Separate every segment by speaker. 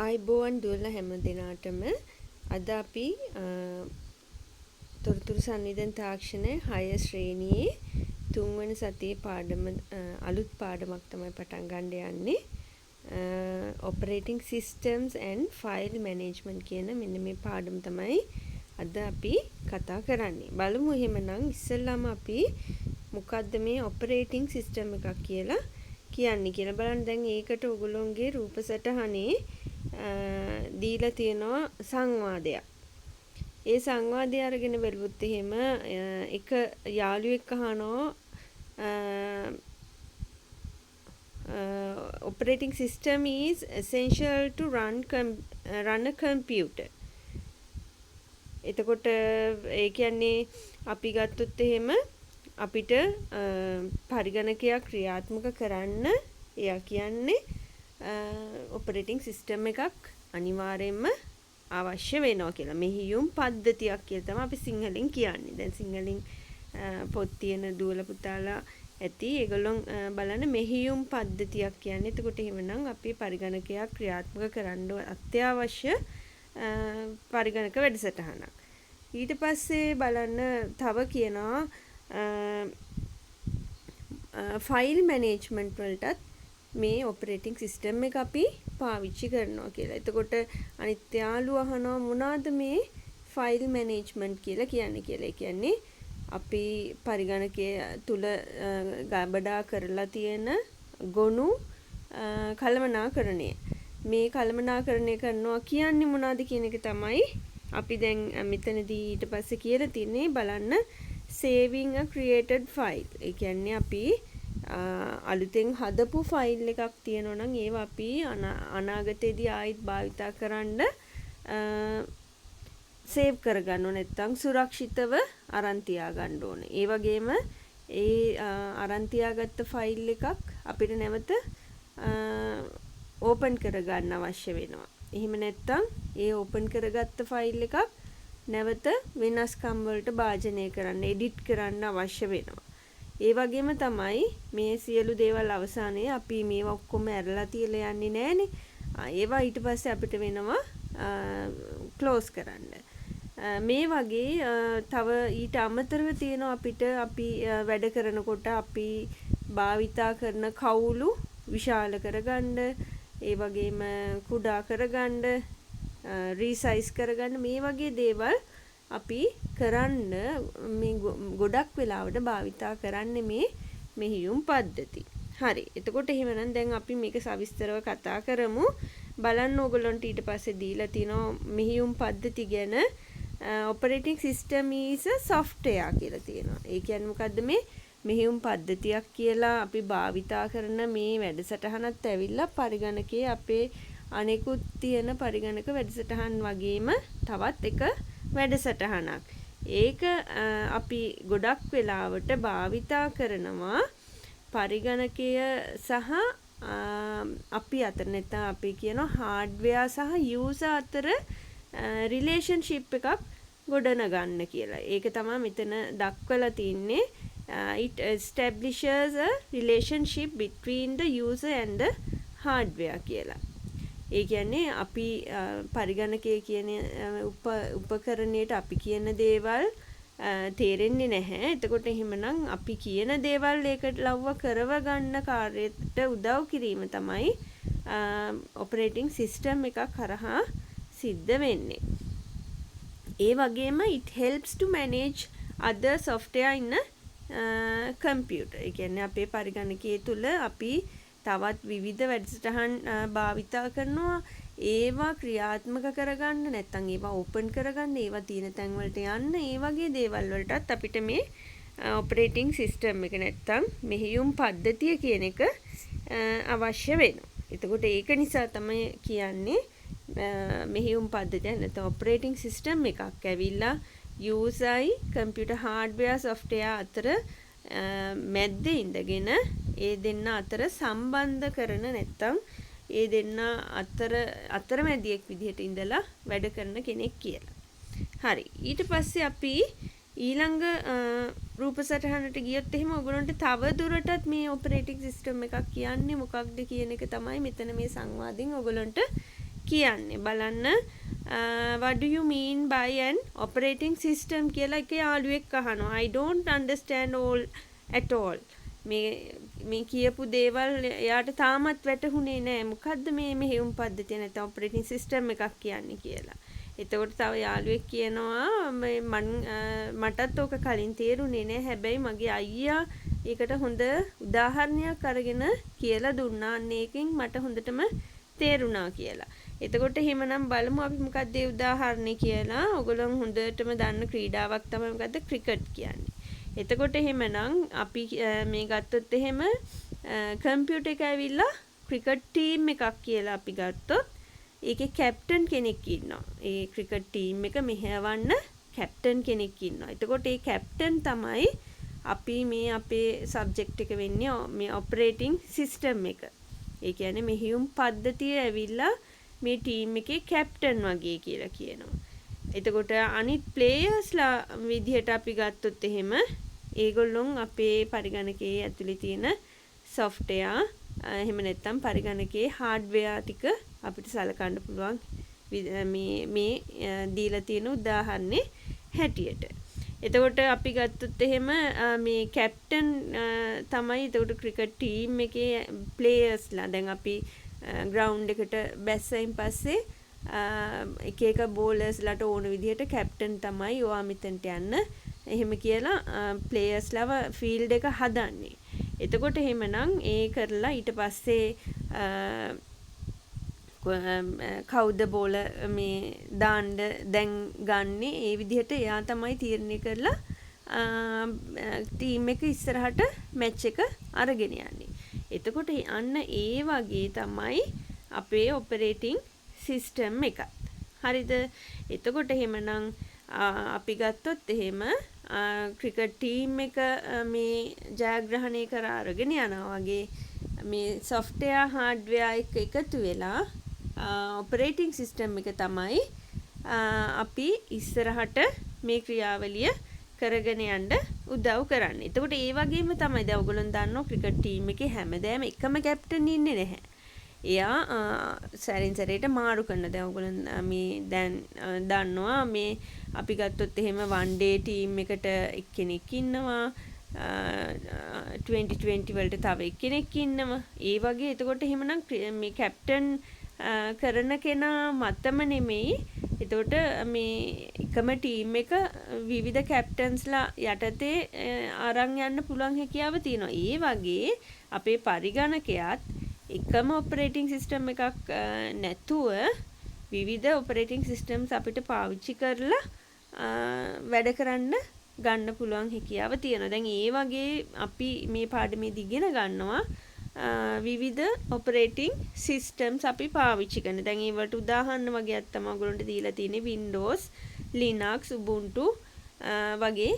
Speaker 1: ආයිබෝවන් දුවලා හැම දිනාටම අද අපි තොරතුරු සංවිධාන තාක්ෂණයේ 6 ශ්‍රේණියේ 3 වෙනි සතියේ පාඩම අලුත් පාඩමක් තමයි පටන් ගන්න යන්නේ. Operating Systems and File Management කියන මෙන්න මේ පාඩම තමයි අද අපි කතා කරන්නේ. බලමු එහෙමනම් ඉස්සෙල්ලාම අපි මොකද්ද මේ operating system එකක් කියලා කියන්නේ කියලා බලන්න. දැන් ඒකට ඔයගොල්ලෝගේ රූප සටහනේ දීලා තියෙනවා සංවාදයක්. ඒ සංවාදය අරගෙන බලුවොත් එහෙම එක යාළුවෙක් අහනවා operating system is essential to run a computer. එතකොට ඒ කියන්නේ අපි ගත්තොත් එහෙම අපිට පරිගණකයක් ක්‍රියාත්මක කරන්න එයා කියන්නේ operating system එකක් අනිවාර්යයෙන්ම අවශ්‍ය වෙනවා කියලා. මෙහියුම් පද්ධතියක් කියලා තමයි අපි සිංහලෙන් කියන්නේ. දැන් සිංහලෙන් පොත් තියෙන දුවලා පුතාලා ඇති. ඒගොල්ලෝ බලන්න මෙහියුම් පද්ධතියක් කියන්නේ. එතකොට එහෙමනම් අපි පරිගණකයක් ක්‍රියාත්මක කරන්න අත්‍යවශ්‍ය පරිගණක වැඩසටහනක්. ඊට පස්සේ බලන්න තව කියනවා ෆයිල් මැනේජ්මන්ට් වලටත් මේ ඔපරේටිං සිස්ටම් එක අපි පාවිච්චි කරනවා කියලා. එතකොට අනිත් යාළුවා අහනවා මොනවාද මේ ෆයිල් මැනේජ්මන්ට් කියලා කියන්නේ කියලා. ඒ කියන්නේ අපි පරිගණකයේ තුල ගබඩා කරලා තියෙන ගොනු කළමනාකරණය. මේ කළමනාකරණය කරනවා කියන්නේ මොනවද කියන එක තමයි අපි දැන් මෙතනදී ඊට පස්සේ කියලා තින්නේ. බලන්න saving a created file. ඒ කියන්නේ අපි අලුතෙන් හදපු ෆයිල් එකක් තියෙනවා නම් ඒව අපි අනාගතයේදී ආයිත් භාවිතා කරන්න සේව් කරගන්න ඕනේ. නැත්නම් සුරක්ෂිතව අරන් තියාගන්න ඕනේ. ඒ වගේම ඒ අරන් තියාගත්ත ෆයිල් එකක් අපිට නැවත ඕපන් කරගන්න අවශ්‍ය වෙනවා. එහෙම නැත්නම් ඒ ඕපන් කරගත්ත ෆයිල් එකක් නැවත වෙනස්කම් වලට භාජනය කරන්න, එඩිට් කරන්න අවශ්‍ය වෙනවා. ඒ වගේම තමයි මේ සියලු දේවල් අවසානයේ අපි මේවා ඔක්කොම ඇරලා තියලා යන්නේ නැහනේ. ඒවා ඊට පස්සේ අපිට වෙනවා ක්ලෝස් කරන්න. මේ වගේ තව ඊට අමතරව තියෙනවා අපිට අපි වැඩ කරනකොට අපි භාවිතා කරන කවුළු විශාල කරගන්න, ඒ වගේම කුඩා කරගන්න, රීසයිස් කරගන්න මේ වගේ දේවල් අපි කරන්න මේ ගොඩක් වෙලාවට භාවිතා කරන්නේ මේ මෙහියුම් පද්ධති. හරි. එතකොට එහෙමනම් දැන් අපි මේක සවිස්තරව කතා කරමු. බලන්න ඕගොල්ලන්ට ඊට පස්සේ දීලා තිනවා මෙහියුම් පද්ධති ගැන. operating system is a software කියලා තියෙනවා. ඒ කියන්නේ මොකද්ද මේ මෙහියුම් පද්ධතියක් කියලා අපි භාවිතා කරන මේ වැඩසටහනත් ඇවිල්ලා පරිගණකයේ අපේ අනෙකුත් තියෙන පරිගණක වැඩසටහන් වගේම තවත් එක වැඩසටහනක්. ඒක අපි ගොඩක් වෙලාවට භාවිතා කරනවා පරිගණකය සහ අපි අතර නැත්නම් අපි කියනවා හાર્ඩ්වෙයාර් සහ යූසර් අතර රිලේෂන්ෂිප් එකක් ගොඩනගන්න කියලා. ඒක තමයි මෙතන දක්වලා තින්නේ. It establishes a relationship between the user and the hardware කියලා. ඒ කියන්නේ අපි පරිගණකයේ කියන උපකරණයට අපි කියන දේවල් තේරෙන්නේ නැහැ. එතකොට එහෙමනම් අපි කියන දේවල් ඒකට ලව්ව කරව ගන්න කාර්යයට උදව් කිරීම තමයි operating system එකක් කරහා සිද්ධ වෙන්නේ. ඒ වගේම it helps to manage other software in a computer. ඒ කියන්නේ අපේ පරිගණකයේ තුල අපි තවත් විවිධ වැඩසටහන් භාවිතා කරනවා. ඒවා ක්‍රියාත්මක කරගන්න නැත්නම් ඒවා ඕපන් කරගන්න, ඒවා තියෙන තැන් වලට යන්න, ඒ වගේ දේවල් වලටත් අපිට මේ ඔපරේටිං සිස්ටම් එක නැත්නම් මෙහියුම් පද්ධතිය කියන එක අවශ්‍ය වෙනවා. එතකොට ඒක නිසා තමයි කියන්නේ මෙහියුම් පද්ධතිය නැත්නම් ඔපරේටිං සිස්ටම් එකක් ඇවිල්ලා යූසර්යි කම්පියුටර් හાર્ඩ්වෙයාර් සොෆ්ට්වෙයාර් අතර මැද්දේ ඉඳගෙන ඒ දෙන්න අතර සම්බන්ධ කරන නැත්නම් ඒ දෙන්න අතරමැදියෙක් විදිහට ඉඳලා වැඩ කරන කෙනෙක් කියලා. හරි. ඊට පස්සේ අපි ඊළඟ රූප සටහනට ගියොත් එහෙම ඔයගොල්ලන්ට තව දුරටත් මේ ඔපරේටිං සිස්ටම් එකක් කියන්නේ මොකක්ද කියන එක තමයි මෙතන මේ සංවාදයෙන් ඔයගොල්ලන්ට කියන්නේ බලන්න what do you mean by an operating system කියලා එක යාළුවෙක් අහනවා I don't understand all at all මේ කියපු දේවල් එයාට තාමත් වැටහුනේ නෑ මොකද්ද මේ මෙහෙයුම් පද්ධතිය නැත්නම් operating system එකක් කියන්නේ කියලා. එතකොට තව යාළුවෙක් කියනවා මටත් ඕක කලින් තේරුනේ නෑ හැබැයි මගේ අයියා ඒකට හොඳ උදාහරණයක් අරගෙන කියලා දුන්නා. අන්න ඒකෙන් මට හොඳටම තේරුණා කියලා. එතකොට එහෙමනම් බලමු අපි මොකක්ද ඒ උදාහරණේ කියලා. ඔයගොල්ලෝ හොඳටම දන්න ක්‍රීඩාවක් තමයි මොකද්ද ක්‍රිකට් කියන්නේ. එතකොට එහෙමනම් අපි මේ ගත්තොත් එහෙම කම්පියුටර් එක ඇවිල්ලා ක්‍රිකට් ටීම් එකක් කියලා අපි ගත්තොත් ඒකේ කැප්ටන් කෙනෙක් ඉන්නවා. ඒ ක්‍රිකට් ටීම් එක මෙහෙවන්න කැප්ටන් කෙනෙක් ඉන්නවා. එතකොට ඒ කැප්ටන් තමයි අපි මේ අපේ සබ්ජෙක්ට් එක වෙන්නේ මේ ඔපරේටිං සිස්ටම් එක. ඒ කියන්නේ මෙහියුම් පද්ධතිය ඇවිල්ලා මේ ටීම් එකේ කැප්ටන් වගේ කියලා කියනවා. එතකොට අනිත් ප්ලේයර්ස්ලා විදිහට අපි ගත්තොත් එහෙම ඒගොල්ලොන් අපේ පරිගණකයේ ඇතුලේ තියෙන software එහෙම නැත්නම් පරිගණකයේ hardware ටික අපිට සලකන්න පුළුවන් මේ දීලා තියෙන උදාහරණේ හැටියට. එතකොට අපි ගත්තොත් එහෙම මේ කැප්ටන් තමයි එතකොට ක්‍රිකට් ටීම් එකේ ප්ලේයර්ස්ලා දැන් අපි ග්‍රවුන්ඩ් එකට බැස්සයින් පස්සේ එක එක බෝලර්ස්ලාට ඕන විදිහට කැප්ටන් තමයි ඔයා මෙතනට යන්න එහෙම කියලා ප්ලේයර්ස්ලව ෆීල්ඩ් එක හදන්නේ. එතකොට එහෙමනම් ඒ කරලා ඊට පස්සේ කවුද බෝල මේ දාන්න දැන් ගන්නෙ ඒ විදිහට එයා තමයි තීරණය කරලා ටීම් එක ඉස්සරහට මැච් එක අරගෙන යන්නේ. එතකොට අන්න ඒ වගේ තමයි අපේ ඔපරේටිං සිස්ටම් එකත්. හරිද? එතකොට එහෙමනම් අපි ගත්තොත් එහෙම ක්‍රිකට් ටීම් එක මේ ජයග්‍රහණය කර අරගෙන යනවා වගේ මේ software hardware එක එකතු වෙලා ඔපරේටිං සිස්ටම් එක තමයි අපි ඉස්සරහට මේ ක්‍රියාවලිය කරගෙන යන්න උදව් කරන්නේ. එතකොට ඒ වගේම තමයි දැන් ඔයගොල්ලෝ දන්නවා ක්‍රිකට් ටීම් එකේ හැමදාම එකම කැප්ටන් ඉන්නේ නැහැ. එයා සැරින් සැරේට මාරු කරන දැන් ඔයගොල්ලෝ මේ දැන් දන්නවා මේ අපි ගත්තොත් එහෙම වන් ඩේ ටීම් එකට එක්කෙනෙක් ඉන්නවා 2020 වලට තව එක්කෙනෙක් ඉන්නවා. ඒ වගේ එතකොට එහෙමනම් මේ කැප්ටන් කරන කෙනා මතම නෙමෙයි. එතකොට මේ එකම ටීම් එක විවිධ කැප්ටන්ස්ලා යටතේ අරන් යන්න පුළුවන් හැකියාව තියෙනවා. ඒ වගේ අපේ පරිගණකයත් එකම ඔපරේටිං සිස්ටම් එකක් නැතුව විවිධ ඔපරේටිං සිස්ටම්ස් අපිට පාවිච්චි කරලා වැඩ කරන්න ගන්න පුළුවන් හැකියාව තියෙනවා. දැන් ඒ වගේ අපි මේ පාඩමේදී ඉගෙන ගන්නවා විවිධ ඔපරේටිං සිස්ටම්ස් අපි පාවිච්චි කරන. දැන් ඒවට උදාහරණ වගේක් තමයි ඔයගොල්ලන්ට දීලා තියෙන්නේ Windows, Linux, Ubuntu වගේ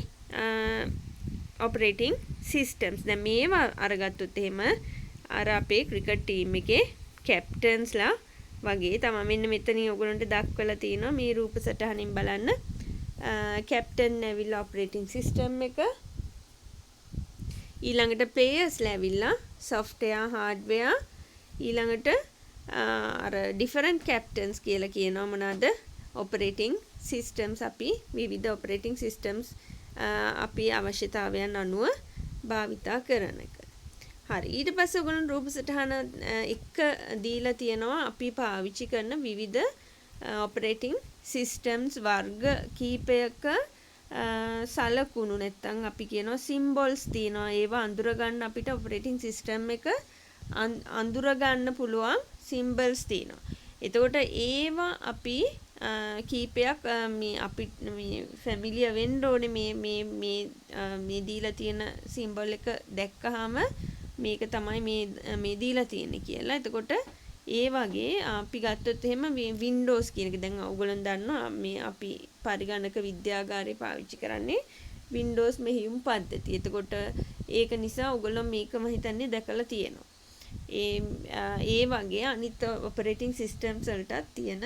Speaker 1: ඔපරේටිං සිස්ටම්ස්. දැන් මේවා අරගත්තොත් එහෙම අර අපේ ක්‍රිකට් ටීම් එකේ කැප්ටන්ස්ලා වගේ තමයි මෙන්න මෙතනින් ඔයගොල්ලන්ට දක්වලා තියෙනවා මේ රූප සටහනින් බලන්න. කැප්ටන් ඇවිල්ලා ඔපරේටිං සිස්ටම් එක ඊළඟට ප්ලේයර්ස්ලා ඇවිල්ලා software hardware ඊළඟට අර different captains කියලා කියනවා මොනවාද operating systems අපි විවිධ operating systems අපි අවශ්‍යතාවයන් අනුව භාවිතා කරන එක. හරි ඊට පස්සේ ඔයගොල්ලෝ රූප සටහන එක දීලා තියෙනවා අපි පාවිච්චි කරන විවිධ operating systems වර්ග කීපයක සලකුණු නැත්තම් අපි කියනවා symbols තියෙනවා. ඒවා අඳුර ගන්න අපිට operating system එක අඳුර ගන්න පුළුවන් symbols තියෙනවා. එතකොට ඒවා අපි කීපයක් මේ අපි මේ familiar වෙන්න ඕනේ මේ දීලා තියෙන symbol එක දැක්කහම මේක තමයි මේ දීලා තියෙන්නේ කියලා. එතකොට ඒ වගේ අපි ගත්තොත් එහෙම Windows කියන එක දැන් ඔයගොල්ලෝ දන්නවා මේ අපි පරිගණක විද්‍යාගාරේ පාවිච්චි කරන්නේ Windows මෙහෙයුම් පද්ධතිය. එතකොට ඒක නිසා ඔයගොල්ලෝ මේකම හිතන්නේ දැකලා තියෙනවා. ඒ වගේ අනිත් ඔපරේටිං සිස්ටම්ස් වලටත් තියෙන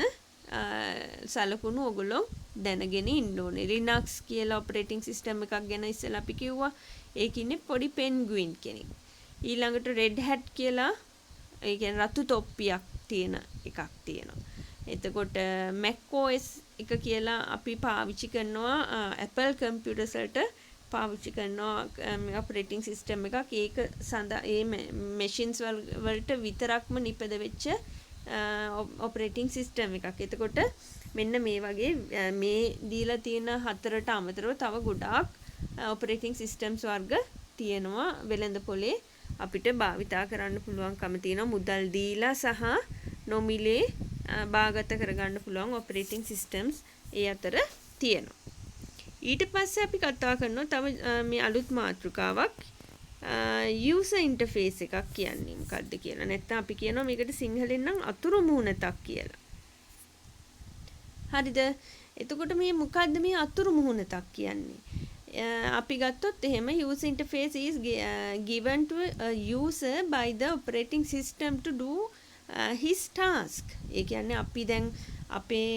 Speaker 1: සලකුණු ඔයගොල්ලෝ දැනගෙන ඉන්න ඕනේ. Linux කියලා ඔපරේටිං සිස්ටම් එකක් ගැන ඉස්සෙල්ලා අපි කිව්වා. ඒකින්නේ පොඩි penguin කෙනෙක්. ඊළඟට Red Hat කියලා ඒ කියන්නේ රතු තොප්පියක් තියෙන එකක් තියෙනවා. එතකොට Mac OS එක කියලා අපි පාවිච්චි කරනවා Apple computers වලට පාවිච්චි කරනවා operating system එකක්. ඒක සඳහා ඒ machines වලට විතරක්ම නිපද වෙච්ච operating system එකක්. එතකොට මෙන්න මේ වගේ මේ දීලා තියෙන හතරට අමතරව තව ගොඩාක් operating systems වර්ග තියෙනවා වෙළඳ පොලේ අපිට භාවිතා කරන්න පුළුවන්කම තියෙනවා. මුදල් දීලා සහ නොමිලේ බාගත කරගන්න පුළුවන් operating systems ඒ අතර තියෙනවා. ඊට පස්සේ අපි කතා කරනවා තව මේ අලුත් මාතෘකාවක් user interface එකක් කියන්නේ මොකක්ද කියලා. නැත්නම් අපි කියනවා මේකට සිංහලෙන් නම් අතුරු මුහුණතක් කියලා. හරිද? එතකොට මේ මොකද්ද මේ අතුරු මුහුණතක් කියන්නේ? අපි ගත්තොත් එහෙම user interface is given to a user by the operating system to do his task. ඒ කියන්නේ අපි දැන් අපේ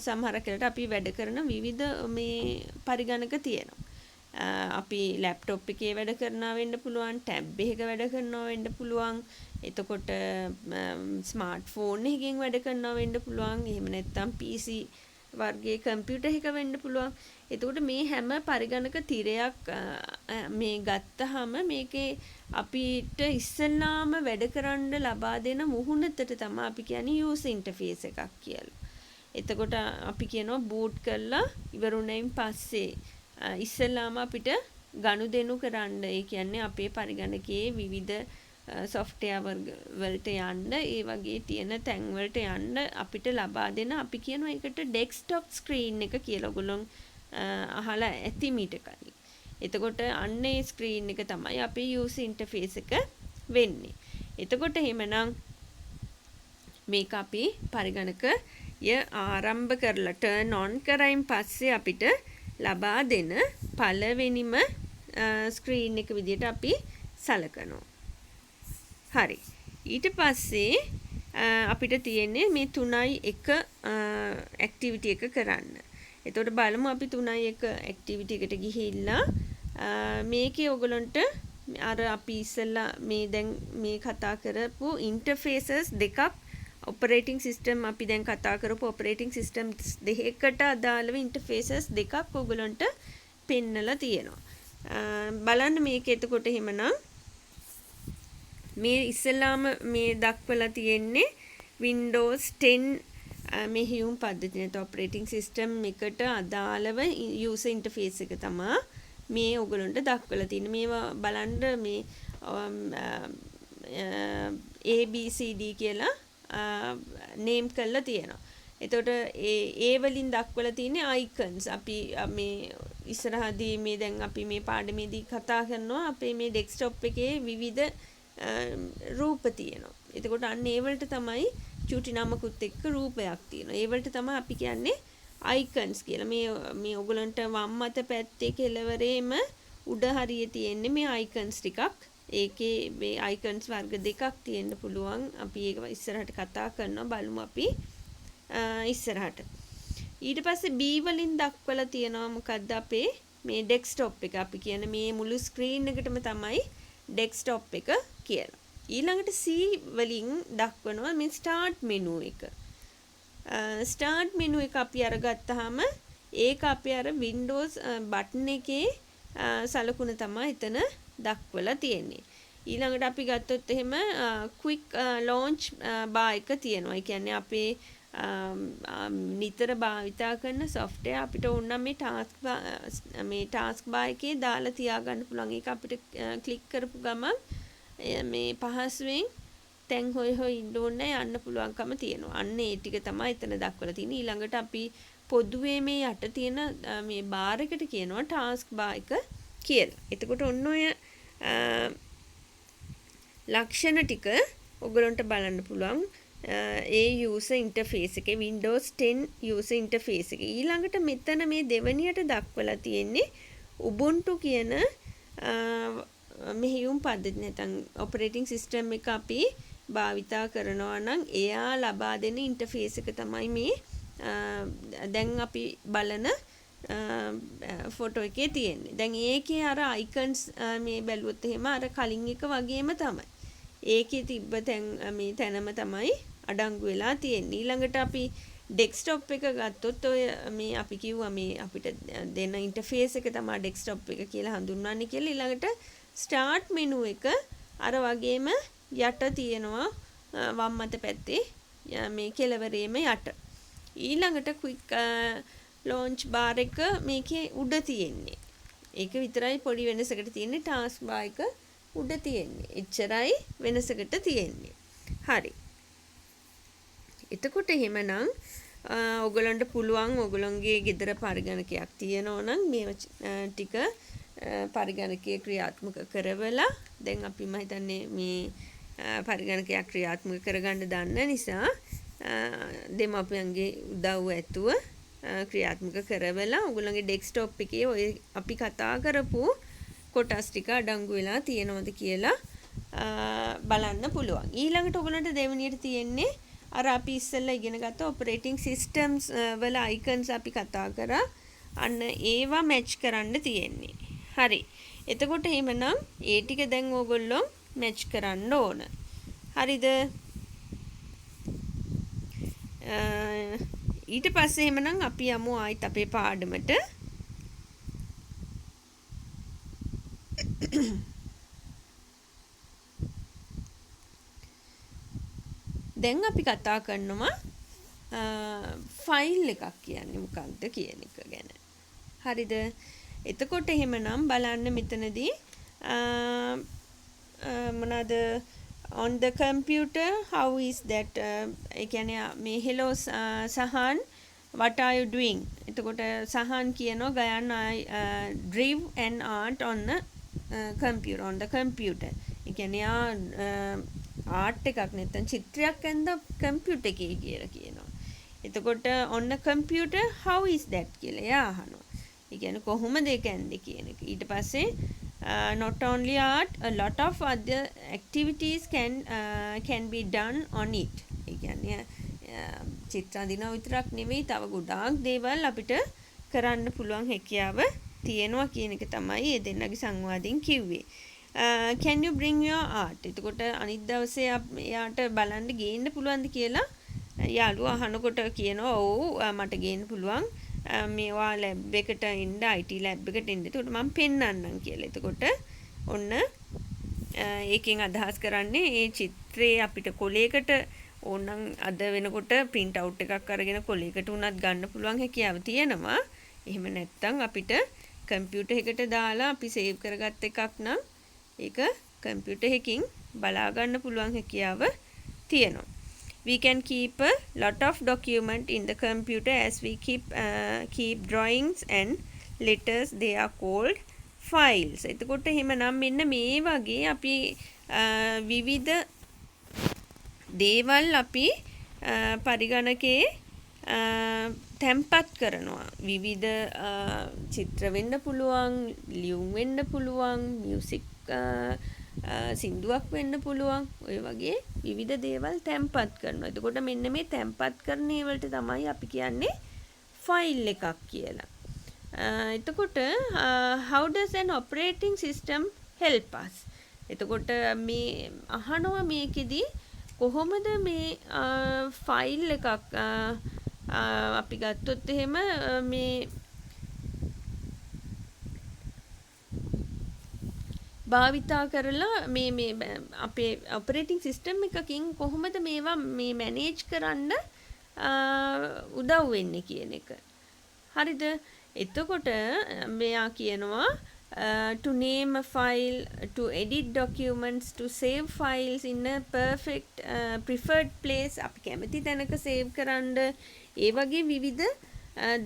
Speaker 1: සමහර කෙනෙක්ට අපි වැඩ කරන විවිධ මේ පරිගණක තියෙනවා. අපි ලැප්ටොප් එකේ වැඩ කරනවා වෙන්න පුළුවන්, ටැබ් එකක වැඩ කරනවා වෙන්න පුළුවන්. එතකොට ස්මාර්ට්ෆෝන් එකකින් වැඩ කරනවා වෙන්න පුළුවන්. එහෙම නැත්නම් PC වර්ගයේ කම්පියුටර් එකක වෙන්න පුළුවන්. එතකොට මේ හැම පරිගණක තිරයක් මේ ගත්තාම මේකේ අපිට ඉස්සෙල්ලාම වැඩ කරන්න ලබා දෙන මුහුණතට තමයි අපි කියන්නේ user interface එකක් කියලා. එතකොට අපි කියනවා boot කරලා ඉවරුණයින් පස්සේ ඉස්සෙල්ලාම අපිට ගනුදෙනු කරන්න, ඒ කියන්නේ අපේ පරිගණකයේ විවිධ software වලට යන්න, ඒ වගේ තියෙන තැන් වලට යන්න අපිට ලබා දෙන අපි කියනවා ඒකට desktop screen එක කියලා. ඔයගොල්ලෝ අහලා ඇති මීට කලින්. එතකොට අන්නේ ස්ක්‍රීන් එක තමයි අපේ user interface එක වෙන්නේ. එතකොට එහෙමනම් මේක අපි පරිගණකය ආරම්භ කරලා turn on කරයින් පස්සේ අපිට ලබා දෙන පළවෙනිම ස්ක්‍රීන් එක විදිහට අපි සලකනවා. හරි. ඊට පස්සේ අපිට තියෙන්නේ මේ 3.1 activity එක කරන්න. එතකොට බලමු අපි 3.1 activity එකට ගිහිල්ලා මේකේ ඔයගලන්ට අර අපි ඉස්සෙල්ලා මේ දැන් මේ කතා කරපු interfaces දෙකක් operating system අපි දැන් කතා කරපු operating system දෙකකට අදාළව interfaces දෙකක් ඔයගලන්ට පෙන්නලා තියෙනවා. බලන්න මේක එතකොට එහෙමනම් මේ ඉස්සෙල්ලාම මේ දක්වලා තියෙන්නේ Windows 10 මෙහියුම් පද්ධතිය නැත්නම් operating system එකට අදාළව user interface එක තමයි මේ ඔයගලන්ට දක්වලා තියෙන්නේ. මේවා බලන්න මේ ABCD කියලා name කරලා තියෙනවා. එතකොට ඒ වලින් දක්වලා තියෙන්නේ icons. අපි මේ ඉස්සරහදී මේ දැන් අපි මේ පාඩමේදී කතා කරනවා අපේ මේ desktop එකේ විවිධ රූප තියෙනවා. එතකොට අන්න ඒ වලට තමයි චූටි නමකුත් එක්ක රූපයක් තියෙනවා. ඒ වලට තමයි අපි කියන්නේ icons කියලා. මේ ඔයගලන්ට වම් අත පැත්තේ කෙළවරේම උඩ හරියේ තියෙන්නේ මේ icons ටිකක්. ඒකේ මේ icons වර්ග දෙකක් තියෙන්න පුළුවන්. අපි ඒක ඉස්සරහට කතා කරනවා. බලමු අපි ඉස්සරහට. ඊට පස්සේ B වලින් දක්වලා තියෙනවා මොකද්ද අපේ මේ desktop එක. අපි කියන්නේ මේ මුළු screen එකටම තමයි desktop එක කියලා. ඊළඟට C වලින් දක්වනවා මේ start menu එක. start menu එක අපි අරගත්තාම ඒක අපි අර Windows button එකේ සලකුණ තමයි එතන දක්වලා තියෙන්නේ. ඊළඟට අපි ගත්තොත් එහෙම quick launch bar එක තියෙනවා. ඒ කියන්නේ අපේ නිතර භාවිතා කරන software අපිට ඕන නම් මේ task bar එකේ දාලා තියාගන්න පුළුවන්. ඒක අපිට ක්ලික් කරපු ගමන් මේ පහසුවෙන් තැන් හොය ඉන්න ඕනේ යන්න පුළුවන්කම තියෙනවා. අන්න ඒ ටික තමයි එතන දක්වලා තියෙන්නේ. ඊළඟට අපි පොදුවේ මේ යට තියෙන මේ බාර් එකට කියනවා task bar එක කියලා. එතකොට ඔන්න ඔය ලක්ෂණ ටික ඔයගලන්ට බලන්න පුළුවන් ඒ user interface එකේ Windows 10 user interface එකේ. ඊළඟට මෙතන මේ දෙවණියට දක්වලා තියෙන්නේ Ubuntu කියන මෙහියුම් පද්ධතිය නැත්නම් operating system එක අපි භාවිතා කරනවා නම් එයා ලබා දෙන interface එක තමයි මේ දැන් අපි බලන ෆොටෝ එකේ තියෙන්නේ. දැන් ඒකේ අර icons මේ බැලුවොත් එහෙම අර කලින් එක වගේම තමයි. ඒකේ තිබ්බ තැන් මේ තැනම තමයි අඩංගු වෙලා තියෙන්නේ. ඊළඟට අපි ඩෙස්ක්ටොප් එක ගත්තොත් ඔය මේ අපි කිව්වා මේ අපිට දෙන ඉන්ටර්ෆේස් එක තමයි ඩෙස්ක්ටොප් එක කියලා හඳුන්වන්නේ කියලා. ඊළඟට ස්ටාර්ට් මෙනු එක අර වගේම යට තියෙනවා වම් අත පැත්තේ මේ කෙළවරේම යට. ඊළඟට ක්වික් ලොන්ච් බාර් එක මේකේ උඩ තියෙන්නේ. ඒක විතරයි පොඩි වෙනසකට තියෙන්නේ. ටාස්ක් බාර් එක උඩ තියෙන්නේ. එච්චරයි වෙනසකට තියෙන්නේ. හරි. එතකොට එහෙමනම් ඔයගලන්ට පුළුවන් ඔයගලන්ගේ ගෙදර පරිගණකයක් තියෙනවා නම් මේ ටික පරිගණකයේ ක්‍රියාත්මක කරවලා දැන් අපි මම හිතන්නේ මේ පරිගණකයක් ක්‍රියාත්මක කරගන්න දන්න නිසා දෙමාපියන්ගේ උදව්ව ඇතුව ක්‍රියාත්මක කරවලා ඔයගලන්ගේ ඩෙස්ක්ටොප් එකේ ඔය අපි කතා කරපු කොටස් ටික අඩංගු වෙලා තියෙනවද කියලා බලන්න පුළුවන්. ඊළඟට ඔයගලන්ට දෙවෙනියට තියෙන්නේ අර අපි ඉස්සෙල්ලා ඉගෙන ගත්ත ඔපරේටිං සිස්ටම්ස් වල අයිකන්ස් අපි කතා කරා. අන්න ඒවා මැච් කරන්න තියෙන්නේ. හරි. එතකොට එහෙමනම් ඒ ටික දැන් ඕගොල්ලෝ මැච් කරන්න ඕන. හරිද? ඊට පස්සේ එහෙමනම් අපි යමු ආයිත් අපේ පාඩමට. දැන් අපි කතා කරනවා ෆයිල් එකක් කියන්නේ මොකක්ද කියන එක ගැන. හරිද? එතකොට එහෙමනම් බලන්න මෙතනදී මොනවාද on the computer how is that ඒ කියන්නේ මේ hello Sahan what are you doing? එතකොට සහන් කියනවා Gayan drive an art on the computer. ඒ කියන්නේ ආර්ට් එකක් නැත්නම් චිත්‍රයක් ඇඳ කම්පියුටර් එකේ කියලා කියනවා. එතකොට on the computer how is that කියලා එයා අහනවා. ඒ කියන්නේ කොහොමද ඒක ඇඳේ කියන එක. ඊට පස්සේ not only art a lot of other activities can be done on it. ඒ කියන්නේ චිත්‍ර අඳිනවා විතරක් නෙමෙයි තව ගොඩාක් දේවල් අපිට කරන්න පුළුවන් හැකියාව තියෙනවා කියන එක තමයි මේ දෙන්නගේ සංවාදයෙන් කිව්වේ. Can you bring your art? එතකොට අනිත් දවසේ එයාට බලන්න ගේන්න පුළුවන්ද කියලා යාළුවා අහනකොට කියනවා ඔව් මට ගේන්න පුළුවන්. මේවා ලැබ් එකට එන්න IT ලැබ් එකට එන්න. එතකොට මම පෙන්නන්නම් කියලා. එතකොට ඔන්න ඒකෙන් අදහස් කරන්නේ මේ චිත්‍රේ අපිට කොලයකට ඕනනම් අද වෙනකොට print out එකක් අරගෙන කොලයකට උනත් ගන්න පුළුවන් හැකියාව තියෙනවා. එහෙම නැත්නම් අපිට කම්පියුටර් එකකට දාලා අපි සේව් කරගත් එකක් නම් ඒක කම්පියුටර් එකකින් බලා ගන්න පුළුවන් හැකියාව තියෙනවා. We can keep a lot of document in the computer as we keep drawings and letters. They are called files. එතකොට එහෙමනම් මෙන්න මේ වගේ අපි විවිධ දේවල් අපි පරිගණකයේ තැම්පත් කරනවා. විවිධ චිත්‍ර වෙන්න පුළුවන්, ලියුම් වෙන්න පුළුවන්, මියුසික් සින්දුවක් වෙන්න පුළුවන්. ඔය වගේ විවිධ දේවල් තැම්පත් කරනවා. එතකොට මෙන්න මේ තැම්පත් කරන ඒවලට තමයි අපි කියන්නේ ෆයිල් එකක් කියලා. එතකොට how does an operating system help us? එතකොට මේ අහනවා මේකෙදි කොහොමද මේ ෆයිල් එකක් අපි ගත්තොත් එහෙම මේ භාවිතා කරලා මේ අපේ ඔපරේටිං සිස්ටම් එකකින් කොහොමද මේවා මේ මැනේජ් කරන්න උදව් වෙන්නේ කියන එක. හරිද? එතකොට මෙයා කියනවා to name a file, to edit documents, to save files in a perfect preferred place. අපි කැමති තැනක save කරන්න ඒ වගේ විවිධ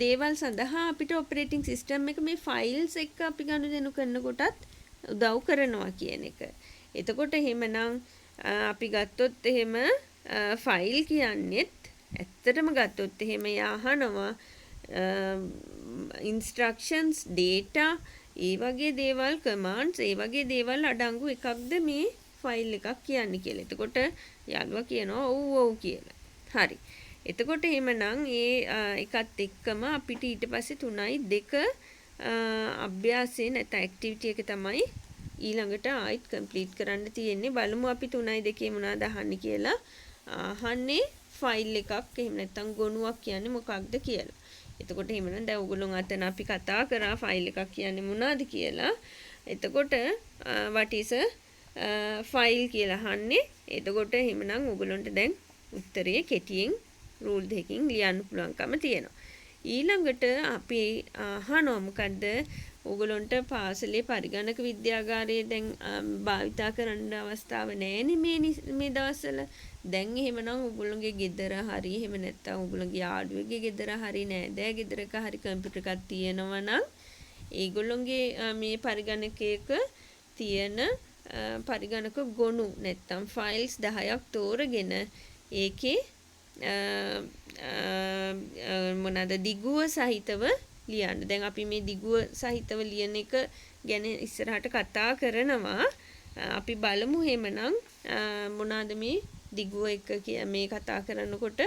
Speaker 1: දේවල් සඳහා අපිට ඔපරේටිං සිස්ටම් එක මේ ෆයිල්ස් එක්ක අපි ගනුදෙනු කරනකොටත් උදව් කරනවා කියන එක. එතකොට එහෙමනම් අපි ගත්තොත් එහෙම ෆයිල් කියන්නේත් ඇත්තටම ගත්තොත් එහෙම යහනවා instructions, data, ඒ වගේ දේවල්, commands, ඒ වගේ දේවල් අඩංගු එකක්ද මේ ෆයිල් එකක් කියන්නේ කියලා. එතකොට යාළුවා කියනවා ඔව් කියලා. හරි. එතකොට එහෙමනම් ඒ එකත් එක්කම අපිට ඊට පස්සේ 3.2 අභ්‍යාසයේ නැත්නම් ඇක්ටිවිටි එක තමයි ඊළඟට ආයිත් කම්ප්ලීට් කරන්න තියෙන්නේ. බලමු අපි 3.2 මොනවද අහන්නේ කියලා. අහන්නේ ෆයිල් එකක් එහෙම නැත්නම් ගොනුවක් කියන්නේ මොකක්ද කියලා. එතකොට එහෙමනම් දැන් ඔයගොල්ලෝ අතන අපි කතා කරා ෆයිල් එකක් කියන්නේ මොනවද කියලා. එතකොට what is a ෆයිල් කියලා අහන්නේ. එතකොට එහෙමනම් ඔයගොල්ලන්ට දැන් උත්තරේ කෙටියෙන් රූල් දෙකකින් ලියන්න පුළුවන්කම තියෙනවා. ඊළඟට අපි අහනවා මොකද්ද ඕගොල්ලන්ට පාසලේ පරිගණක විද්‍යාගාරයේ දැන් භාවිතා කරන්න අවස්ථාව නැහැනේ මේ දවස්වල. දැන් එහෙමනම් ඕගොල්ලන්ගේ ගෙදර හරි එහෙම නැත්නම් ඕගොල්ලන්ගේ යාළුවෙක්ගේ ගෙදර හරි නෑදෑ ගෙදරක හරි කම්පියුටර් එකක් තියෙනවා නම් ඒගොල්ලන්ගේ මේ පරිගණකයක තියෙන පරිගණක ගොනු නැත්නම් ෆයිල්ස් 10ක් තෝරගෙන ඒකේ මොනවාද දිගුව සහිතව ලියන්න. දැන් අපි මේ දිගුව සහිතව ලියන එක ගැන ඉස්සරහට කතා කරනවා. අපි බලමු එහෙමනම් මොනවාද මේ දිගුව එක මේ කතා කරනකොට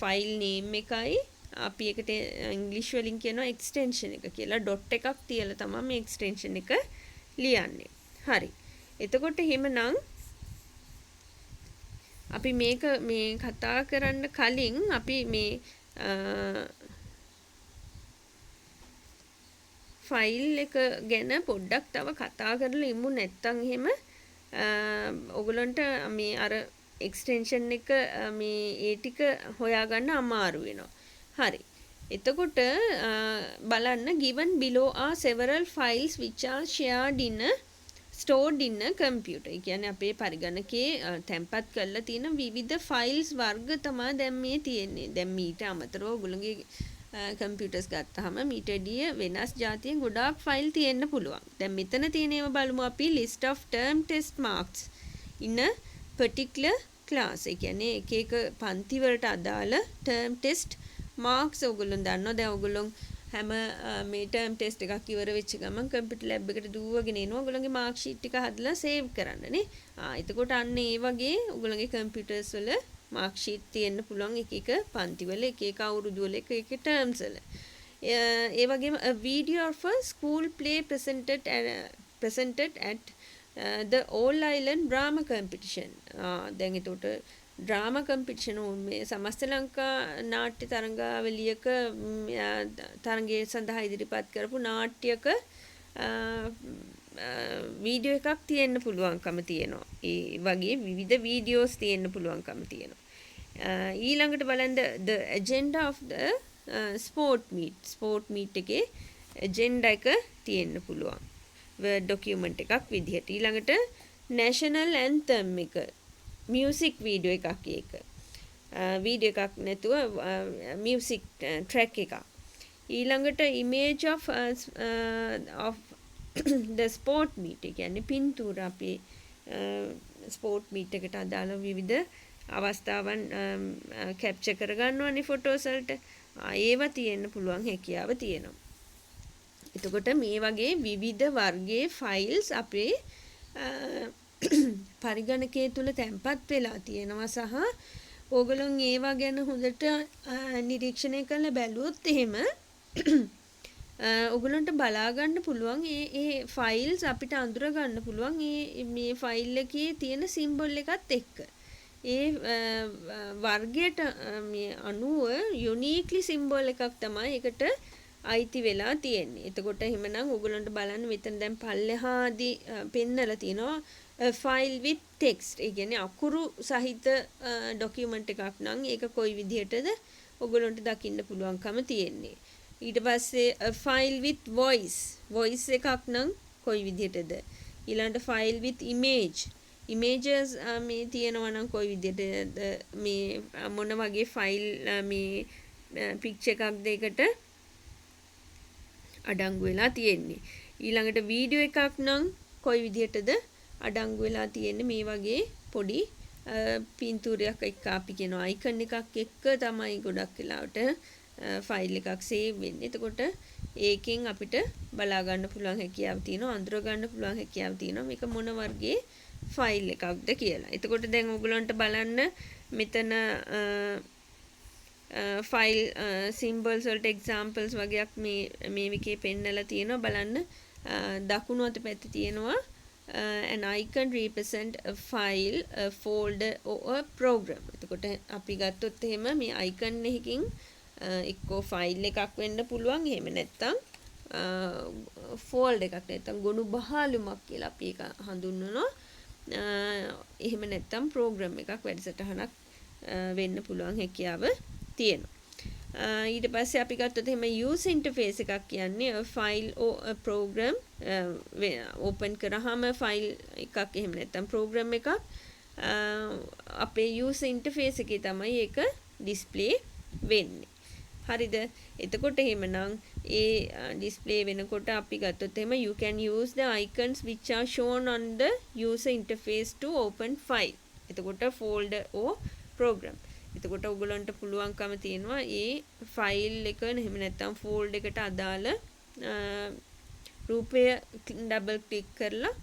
Speaker 1: ෆයිල් නේම් එකයි අපි එකට ඉංග්‍රීසි වලින් කියනවා එක්ස්ටෙන්ෂන් එක කියලා. ඩොට් එකක් තියලා තමයි මේ එක්ස්ටෙන්ෂන් එක ලියන්නේ. හරි. එතකොට එහෙමනම් අපි මේක මේ කතා කරන්න කලින් අපි මේ ෆයිල් එක ගැන පොඩ්ඩක් තව කතා කරලා ඉමු. නැත්තම් එහෙම ඔයගලන්ට මේ අර එක්ස්ටෙන්ෂන් එක මේ ඒ ටික හොයාගන්න අමාරු වෙනවා. හරි. එතකොට බලන්න given below are several files which are shared in a stored in a computer. ඒ කියන්නේ අපේ පරිගණකයේ තැන්පත් කරලා තියෙන විවිධ ෆයිල්ස් වර්ග තමයි දැන් මේ තියෙන්නේ. දැන් මීට අමතරව ඔයගොල්ලෝගේ කම්පියුටර්ස් ගත්තාම මීට වැඩිය වෙනස් જાතියෙන් ගොඩාක් ෆයිල් තියෙන්න පුළුවන්. දැන් මෙතන තියෙන ඒවා බලමු අපි list of term test marks in a particular class. ඒ කියන්නේ එක එක පන්ති වලට අදාළ term test marks ඔයගොල්ලෝ දන්නවා. දැන් ඔයගොල්ලෝ හැම මේ ටර්ම් ටෙස්ට් එකක් ඉවර වෙච්ච ගමන් කම්පියුටර් ලැබ් එකට දුවගෙන එනවා ඔයගොල්ලෝගේ මාක් ෂීට් ටික හදලා සේව් කරන්න නේ. එතකොට අන්න ඒ වගේ ඔයගොල්ලෝගේ කම්පියුටර්ස් වල මාක් ෂීට් තියෙන්න පුළුවන් එක එක පන්ති වල එක එක අවුරුදු වල එක එක ටර්ම්ස් වල. ඒ වගේම a video of a school play presented at the All Island Drama Competition. දැන් එතකොට ඩ්‍රාමා කම්පිටිෂන් මේ සමස්ත ලංකා නාට්‍ය තරඟාවලියක තරඟය සඳහා ඉදිරිපත් කරපු නාට්‍යක වීඩියෝ එකක් තියෙන්න පුළුවන්කම තියෙනවා. ඒ වගේ විවිධ වීඩියෝස් තියෙන්න පුළුවන්කම තියෙනවා. ඊළඟට බලන්න the agenda of the sport meet එකේ agenda එක තියෙන්න පුළුවන්. word document එකක් විදිහට. ඊළඟට national anthem එක මියුසික් වීඩියෝ එකක් ඒක. වීඩියෝ එකක් නැතුව මියුසික් ට්‍රැක් එකක්. ඊළඟට image of the sport meet එක කියන්නේ පින්තූර අපි ස්පෝර්ට් මීට් එකට අදාළ විවිධ අවස්ථාවන් කැප්චර් කරගන්නවනේ ෆොටෝස් වලට. ඒවා තියෙන්න පුළුවන් හැකියාව තියෙනවා. එතකොට මේ වගේ විවිධ වර්ගයේ ෆයිල්ස් අපේ පරිගණකයේ තුල තැන්පත් වෙලා තියෙනවා සහ ඕගොල්ලෝ ඒවා ගැන හොඳට නිරීක්ෂණය කරලා බැලුවොත් එහෙම ඕගොල්ලන්ට බලා ගන්න පුළුවන් ඒ ෆයිල්ස් අපිට අඳුර ගන්න පුළුවන් මේ ෆයිල් එකේ තියෙන සිම්බල් එකත් එක්ක. ඒ වර්ගයට මේ අනුව යුනික්ලි සිම්බල් එකක් තමයි ඒකට අයිති වෙලා තියෙන්නේ. එතකොට එහෙමනම් ඕගොල්ලන්ට බලන්න මෙතන දැන් පල්ලෙහාදී පෙන්නලා තියෙනවා file with text. ඒ කියන්නේ අකුරු සහිත ડોකියුමන්ට් එකක් නම් ඒක කොයි විදිහටද ඔයගොල්ලන්ට දකින්න පුළුවන්කම තියෙන්නේ. ඊට පස්සේ file with voice එකක් නම් කොයි විදිහටද. ඊළඟට file with images මේ තියෙනවා නම් කොයි විදිහටද මේ මොන වගේ ෆයිල් මේ පික්චර් එකක්ද ඒකට අඩංගු වෙලා තියෙන්නේ. ඊළඟට වීඩියෝ එකක් නම් කොයි විදිහටද අඩංගු වෙලා තියෙන්නේ. මේ වගේ පොඩි පින්තූරයක් එක්ක අපි කියන අයිකන් එකක් එක්ක තමයි ගොඩක් වෙලාවට ෆයිල් එකක් සේව් වෙන්නේ. එතකොට ඒකෙන් අපිට බලා ගන්න පුළුවන් හැකියාව තියෙනවා, අඳුර ගන්න පුළුවන් හැකියාව තියෙනවා මේක මොන වර්ගයේ ෆයිල් එකක්ද කියලා. එතකොට දැන් ඔයගලන්ට බලන්න මෙතන ෆයිල් සිම්බල්ස් වලට එක්සැම්පල්ස් වගේක් මේ විකේ පෙන්නලා තියෙනවා. බලන්න දකුණු අත පැත්තේ තියෙනවා an icon represent a file, a folder or a program. එතකොට අපි ගත්තොත් එහෙම මේ icon එකකින් එක්කෝ ෆයිල් එකක් වෙන්න පුළුවන්. එහෙම නැත්නම් ෆෝල්ඩර් එකක් නැත්නම් ගොනු බහලුමක් කියලා අපි ඒක හඳුන්වනවා. එහෙම නැත්නම් ප්‍රෝග්‍රෑම් එකක් වැඩසටහනක් වෙන්න පුළුවන් හැකියාව තියෙනවා. ඊට පස්සේ අපි ගත්තොත් එහෙම user interface එකක් කියන්නේ a file or a program open කරාම ෆයිල් එකක් එහෙම නැත්නම් ප්‍රෝග්‍රෑම් එකක් අපේ user interface එකේ තමයි ඒක display වෙන්නේ. හරිද? එතකොට එහෙමනම් ඒ display වෙනකොට අපි ගත්තොත් එහෙම you can use the icons which are shown on the user interface to open file. එතකොට folder or program. එතකොට ඔයගලන්ට පුළුවන්කම තියෙනවා ඒ ෆයිල් එක එහෙම නැත්නම් ෆෝල්ඩර් එකට අදාළ රූපය ඩබල් ක්ලික් කරලා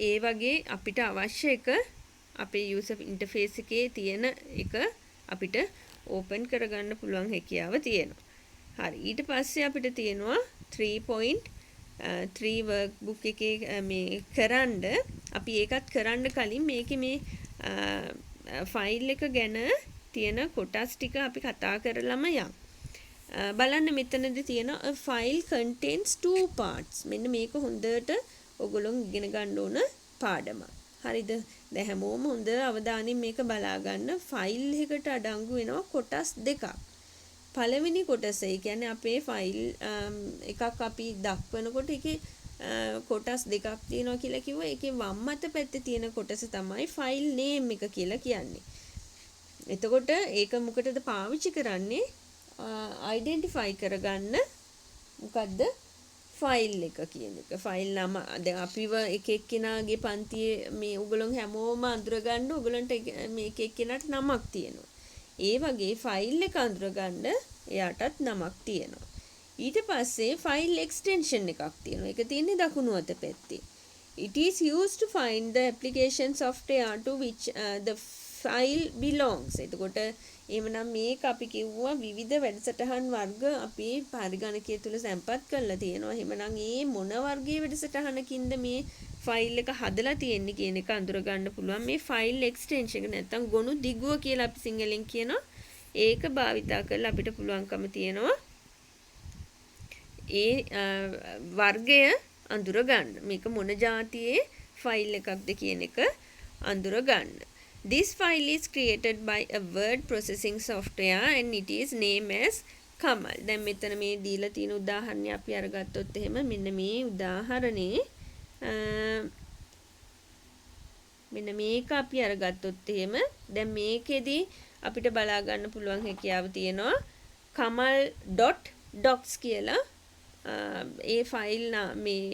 Speaker 1: ඒ වගේ අපිට අවශ්‍ය එක අපේ user interface එකේ තියෙන එක අපිට ඕපන් කරගන්න පුළුවන් හැකියාව තියෙනවා. හරි. ඊට පස්සේ අපිට තියෙනවා 3.3 workbook එකේ මේ කරන්න අපි ඒකත් කරන්න කලින් මේකේ මේ ෆයිල් එක ගැන තියෙන කොටස් ටික අපි කතා කරලම යමු. බලන්න මෙතනදී තියෙන a file contains two parts. මෙන්න මේක හොඳට ඔයගොල්ලෝ ඉගෙන ගන්න ඕන පාඩමක්. හරිද? දැන් හැමෝම හොඳ අවධානයෙන් මේක බලා ගන්න. ෆයිල් එකකට අඩංගු වෙනවා කොටස් දෙකක්. පළවෙනි කොටස ඒ කියන්නේ අපේ ෆයිල් එකක් අපි දක්වනකොට ඒකේ කොටස් දෙකක් තියෙනවා කියලා කිව්වා. ඒකේ වම් අත පැත්තේ තියෙන කොටස තමයි ෆයිල් නේම් එක කියලා කියන්නේ. එතකොට ඒක මොකටද පාවිච්චි කරන්නේ? අයිඩෙන්ටිෆයි කරගන්න මොකද්ද ෆයිල් එක කියන එක. ෆයිල් නම දැන් අපිව එක එක්කෙනාගේ පන්තියේ මේ උගලොන් හැමෝම අඳුරගන්න උගලන්ට මේ එක එක්කෙනාට නමක් තියෙනවා. ඒ වගේ ෆයිල් එක අඳුරගන්න එයාටත් නමක් තියෙනවා. ඊට පස්සේ ෆයිල් එක්ස්ටෙන්ෂන් එකක් තියෙනවා. ඒක තියෙන්නේ දකුණු අත පැත්තේ. It is used to find the application software to which the file belongs. එතකොට එහෙමනම් මේක අපි කිව්වා විවිධ වැඩසටහන් වර්ග අපි පරිගණකය තුල සැම්පත් කරලා තියෙනවා. එහෙමනම් මේ මොන වර්ගයේ වැඩසටහනකින්ද මේ ෆයිල් එක හදලා තියෙන්නේ කියන එක අඳුර ගන්න පුළුවන් මේ ෆයිල් එක්ස්ටෙන්ෂන් එක නැත්නම් ගොනු දිගුව කියලා අපි සිංහලෙන් කියනවා. ඒක භාවිතා කරලා අපිට පුළුවන්කම තියෙනවා ඒ වර්ගය අඳුර ගන්න. මේක මොන જાතියේ ෆයිල් එකක්ද කියන එක අඳුර ගන්න. This file is created by a word processing software and it is named as Kamal. දැන් මෙතන මේ දීලා තියෙන උදාහරණය අපි අරගත්තොත් එහෙම මෙන්න මේ උදාහරණේ මෙන්න මේක අපි අරගත්තොත් එහෙම දැන් මේකෙදි අපිට බලා ගන්න පුළුවන් හැකියාව තියෙනවා kamal.docs කියලා ඒ ෆයිල් මේ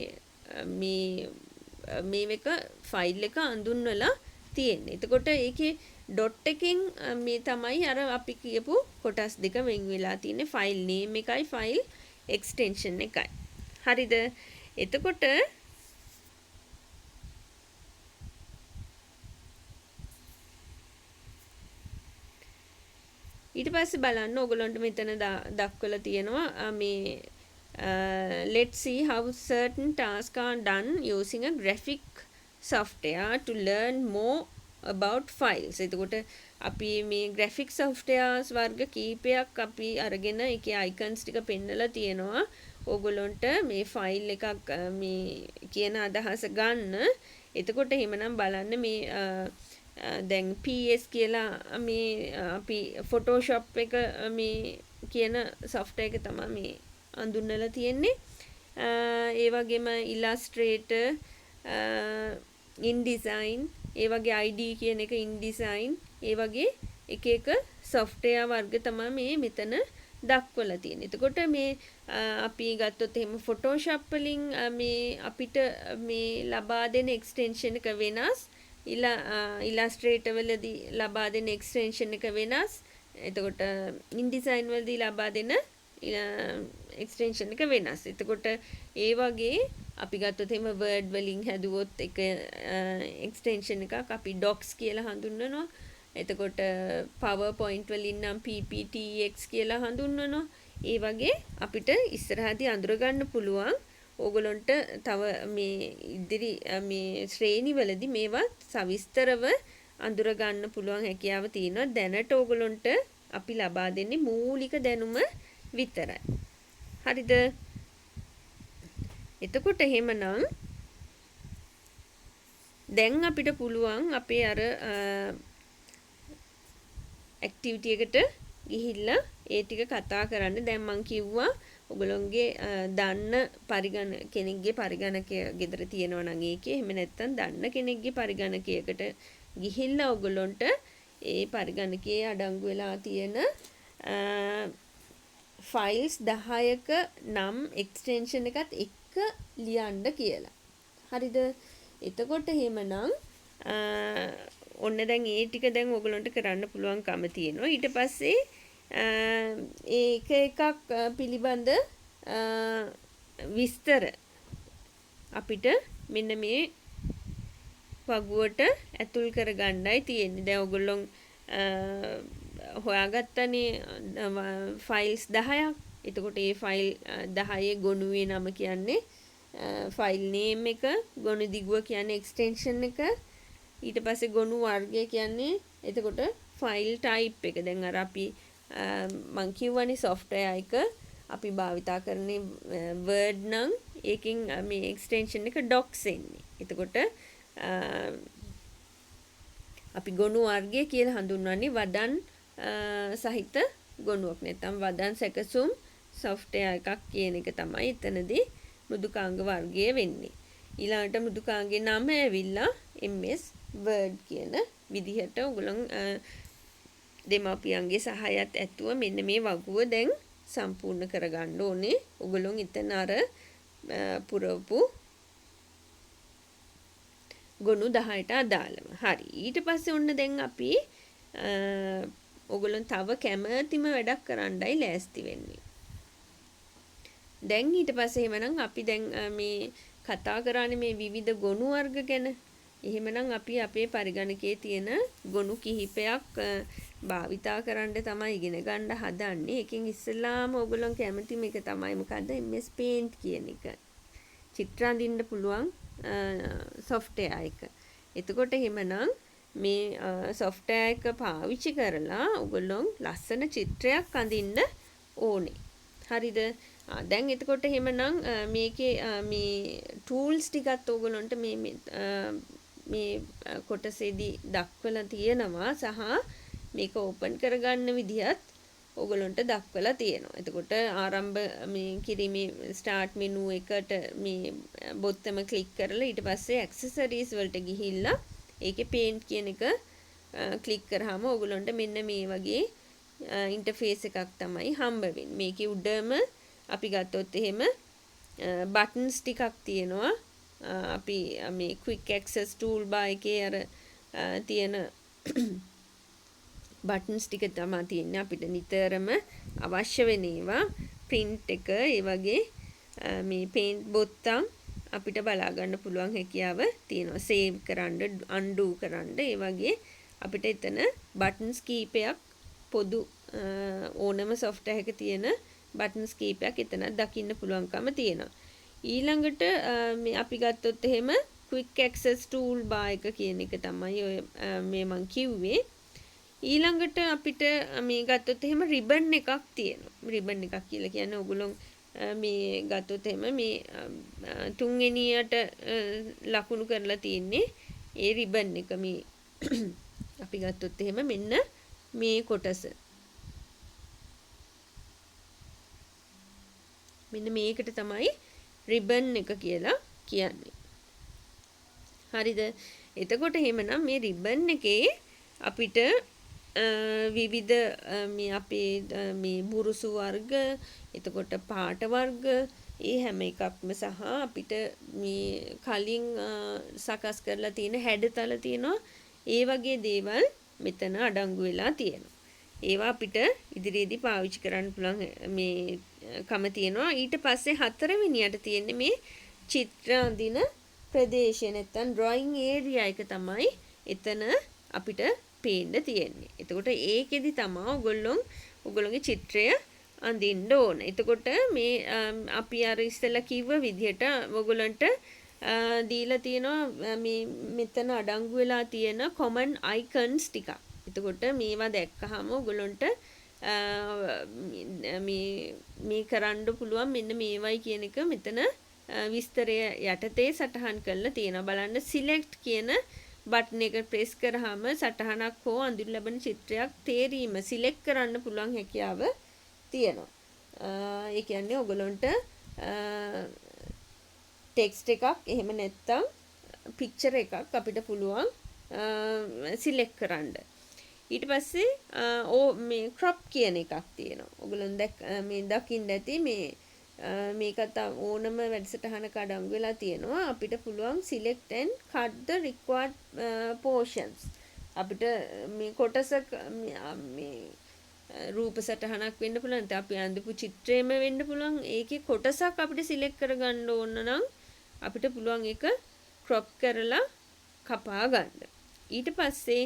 Speaker 1: එක ෆයිල් එක අඳුන්වලා තියෙන්නේ. එතකොට ඒකේ ඩොට් එකෙන් මේ තමයි අර අපි කියපු කොටස් දෙක වෙන් වෙලා තියෙන්නේ ෆයිල් නේම් එකයි ෆයිල් එක්ස්ටෙන්ෂන් එකයි. හරිද? එතකොට ඊට පස්සේ බලන්න ඕගොල්ලන්ට මෙතන දක්වලා තියෙනවා මේ let's see how certain tasks are done using a graphic software to learn more about files. එතකොට අපි මේ graphic softwares වර්ග කීපයක් අපි අරගෙන ඒකේ icons ටික පෙන්නලා තියෙනවා. ඕගොල්ලන්ට මේ ෆයිල් එකක් මේ කියන අදහස ගන්න. එතකොට එහෙමනම් බලන්න මේ දැන් PS කියලා මේ අපි Photoshop එක මේ කියන software එක තමයි මේ අඳුන්වලා තියෙන්නේ. ඒ වගේම Illustrator InDesign ඒ වගේ ID කියන එක InDesign ඒ වගේ එක එක software වර්ග තමයි මේ මෙතන දක්වලා තියෙන්නේ. එතකොට මේ අපි ගත්තොත් එහෙම Photoshop වලින් මේ අපිට මේ ලබා දෙන extension එක වෙනස්. Illustrator වලදී ලබා දෙන extension එක වෙනස්. එතකොට InDesign වලදී ලබා දෙන extension එක වෙනස්. එතකොට ඒ වගේ අපි ගත්තොත් එහෙම Word වලින් හැදුවොත් එක extension එකක් අපි docs කියලා හඳුන්වනවා. එතකොට PowerPoint වලින් නම් PPTX කියලා හඳුන්වනවා. ඒ වගේ අපිට ඉස්සරහදී අඳුර ගන්න පුළුවන් ඕගොල්ලන්ට තව මේ ඉදිරි මේ ශ්‍රේණිවලදී මේවා සවිස්තරව අඳුර ගන්න පුළුවන් හැකියාව තියෙනවා. දැනට ඕගොල්ලන්ට අපි ලබා දෙන්නේ මූලික දැනුම විතරයි. හරිද? එතකොට එහෙමනම් දැන් අපිට පුළුවන් අපේ අර ඇක්ටිවිටි එකට ගිහිල්ලා ඒ ටික කතා කරන්න. දැන් මං කිව්වා ඔයගොල්ලෝගේ දන්න කෙනෙක්ගේ පරිගණකය ගෙදර තියෙනවා නම් ඒකේ, එහෙම නැත්නම් දන්න කෙනෙක්ගේ පරිගණකයකට ගිහිල්ලා ඔයගොල්ලන්ට ඒ පරිගණකයේ අඩංගු වෙලා තියෙන ෆයිල්ස් 10ක නම් එක්ස්ටෙන්ෂන් එකත් එක්ක ලියන්න කියලා. හරිද? එතකොට එහෙමනම් ඔන්න දැන් ඒ ටික දැන් ඔයගලන්ට කරන්න පුළුවන්කම තියෙනවා. ඊට පස්සේ ඒක එකක් පිළිබඳ විස්තර අපිට මෙන්න මේ වගුවට ඇතුල් කරගන්නයි තියෙන්නේ. දැන් ඔයගොල්ලෝ හොයාගත්තනේ ෆයිල්ස් 10ක්. එතකොට මේ ෆයිල් 10 ගොනුවේ නම කියන්නේ ෆයිල් නේම් එක, ගොනු දිගුව කියන්නේ එක්ස්ටෙන්ෂන් එක, ඊට පස්සේ ගොනු වර්ගය කියන්නේ එතකොට ෆයිල් ටයිප් එක. දැන් අර අපි මං කියවනේ software එක අපි භාවිතා කරන්නේ Word නම් ඒකෙන් මේ එක්ස්ටෙන්ෂන් එක docs එන්නේ. එතකොට අපි ගොනු වර්ගය කියලා හඳුන්වන්නේ වදන් සහිත ගොනුවක්, නැත්නම් වදන් සැකසුම් software එකක් කියන එක තමයි එතනදී මෘදුකාංග වර්ගය වෙන්නේ. ඊළඟට මෘදුකාංගයේ නම ඇවිල්ලා MS Word කියන විදිහට ඔයගොල්ලෝ දෙමාපියන්ගේ සහායත් ඇතුව මෙන්න මේ වගුව දැන් සම්පූර්ණ කරගන්න ඕනේ. ඔයගොල්ලෝ එතන අර පුරවපු ගොනු 10ට අදාළව. හරි. ඊට පස්සේ ඔන්න දැන් අපි ඔයගොල්ලෝ තව කැමැතිම වැඩක් කරන්නයි ලෑස්ති වෙන්නේ. දැන් ඊට පස්සේ එහෙමනම් අපි දැන් මේ කතා කරන්නේ මේ විවිධ ගොනු වර්ග ගැන. එහෙමනම් අපි අපේ පරිගණකයේ තියෙන ගොනු කිහිපයක් භාවිතා කරන්න තමයි ඉගෙන ගන්න හදන්නේ. එකෙන් ඉස්සෙල්ලාම ඔයගොල්ලෝ කැමතිම එක තමයි මොකද්ද? MS Paint කියන එක. චිත්‍ර අඳින්න පුළුවන් software එක. එතකොට එහෙමනම් මේ software එක පාවිච්චි කරලා ඔයගොල්ලෝ ලස්සන චිත්‍රයක් අඳින්න ඕනේ. හරිද? දැන් එතකොට එහෙමනම් මේකේ මේ tools ටිකත් ඔයගොල්ලන්ට මේ කොටසේදී දක්වලා තියෙනවා සහ මේක ඕපන් කරගන්න විදිහත් ඔයගොල්ලන්ට දක්වලා තියෙනවා. එතකොට ආරම්භ මේ කිරීමේ start menu එකට මේ බොත්තම ක්ලික් කරලා ඊට පස්සේ accessories වලට ගිහිල්ලා ඒකේ paint කියන එක ක්ලික් කරාම ඔයගොල්ලන්ට මෙන්න මේ වගේ ඉන්ටර්ෆේස් එකක් තමයි හම්බ වෙන්නේ. මේකේ උඩම අපි ගත්තොත් එහෙම buttons ටිකක් තියෙනවා. අපි මේ quick access toolbar එකේ අර තියෙන buttons ටික තමයි තියෙන්නේ අපිට නිතරම අවශ්‍ය වෙන ඒවා. print එක, ඒ වගේ මේ paint බොත්තම් අපිට බලා ගන්න පුළුවන් හැකියාව තියෙනවා. save කරන්න, undo කරන්න, ඒ වගේ අපිට එතන buttons කීපයක් පොදු ඕනම software එකක තියෙන buttons කීපයක් එතන දකින්න පුළුවන්කම තියෙනවා. ඊළඟට මේ අපි ගත්තොත් එහෙම quick access toolbar එක කියන එක තමයි ඔය මේ මං කිව්වේ. ඊළඟට අපිට මේ ගත්තොත් එහෙම ribbon එකක් තියෙනවා. ribbon එකක් කියලා කියන්නේ ඔයගොල්ලෝ මේ ගත්තොත් එහෙම මේ තුන්වෙනියට ලකුණු කරලා තියෙන්නේ ඒ ribbon එක. මේ අපි ගත්තොත් එහෙම මෙන්න මේ කොටස. මෙන්න මේකට තමයි ribbon එක කියලා කියන්නේ. හරිද? එතකොට එහෙමනම් මේ ribbon එකේ අපිට විවිධ මේ අපේ මේ බුරුසු වර්ග, එතකොට පාට වර්ග, ඒ හැම එකක්ම සහ අපිට මේ කලින් සකස් කරලා තියෙන හැඩතල තියෙනවා. ඒ වගේ දේවල් මෙතන අඩංගු වෙලා තියෙනවා. ඒවා අපිට ඉදිරියේදී පාවිච්චි කරන්න පුළුවන් මේ කම තියෙනවා. ඊට පස්සේ 4 වෙනියට තියෙන්නේ මේ චිත්‍ර අඳින ප්‍රදේශය, නැත්නම් drawing area එක තමයි එතන අපිට පේන්න තියෙන්නේ. එතකොට ඒකෙදි තමයි ඔයගොල්ලෝගේ චිත්‍රය අඳින්න ඕන. එතකොට මේ අපි අර ඉස්සෙල්ලා කිව්ව විදිහට ඔයගොල්ලන්ට දීලා තියෙනවා මේ මෙතන අඩංගු වෙලා තියෙන common icons ටිකක්. එතකොට මේවා දැක්කහම ඔයගොල්ලන්ට මේ කරන්න පුළුවන් මෙන්න මේවයි කියන එක මෙතන විස්තරය යටතේ සටහන් කරලා තියෙනවා. බලන්න select කියන බටන් එක ප්‍රෙස් කරාම සටහනක් හෝ අඳිනු ලබන චිත්‍රයක් තේරීම සිලෙක්ට් කරන්න පුළුවන් හැකියාව තියෙනවා. ඒ කියන්නේ ඔයගලොන්ට ටෙක්ස්ට් එකක් එහෙම නැත්නම් පික්චර් එකක් අපිට පුළුවන් සිලෙක්ට් කරන්න. ඊට පස්සේ මේ crop කියන එකක් තියෙනවා. ඔයගලන් මේ දකින්න ඇති මේකත් ඕනම වැඩසටහනක අඩංගු වෙලා තියෙනවා. අපිට පුළුවන් select and cut the required portions. අපිට මේ කොටසක මේ රූප සටහනක් වෙන්න පුළුවන්. නැත්නම් අපි අඳපු චිත්‍රයම වෙන්න පුළුවන්. ඒකේ කොටසක් අපිට select කරගන්න ඕන නම් අපිට පුළුවන් ඒක crop කරලා කපා ගන්න. ඊට පස්සේ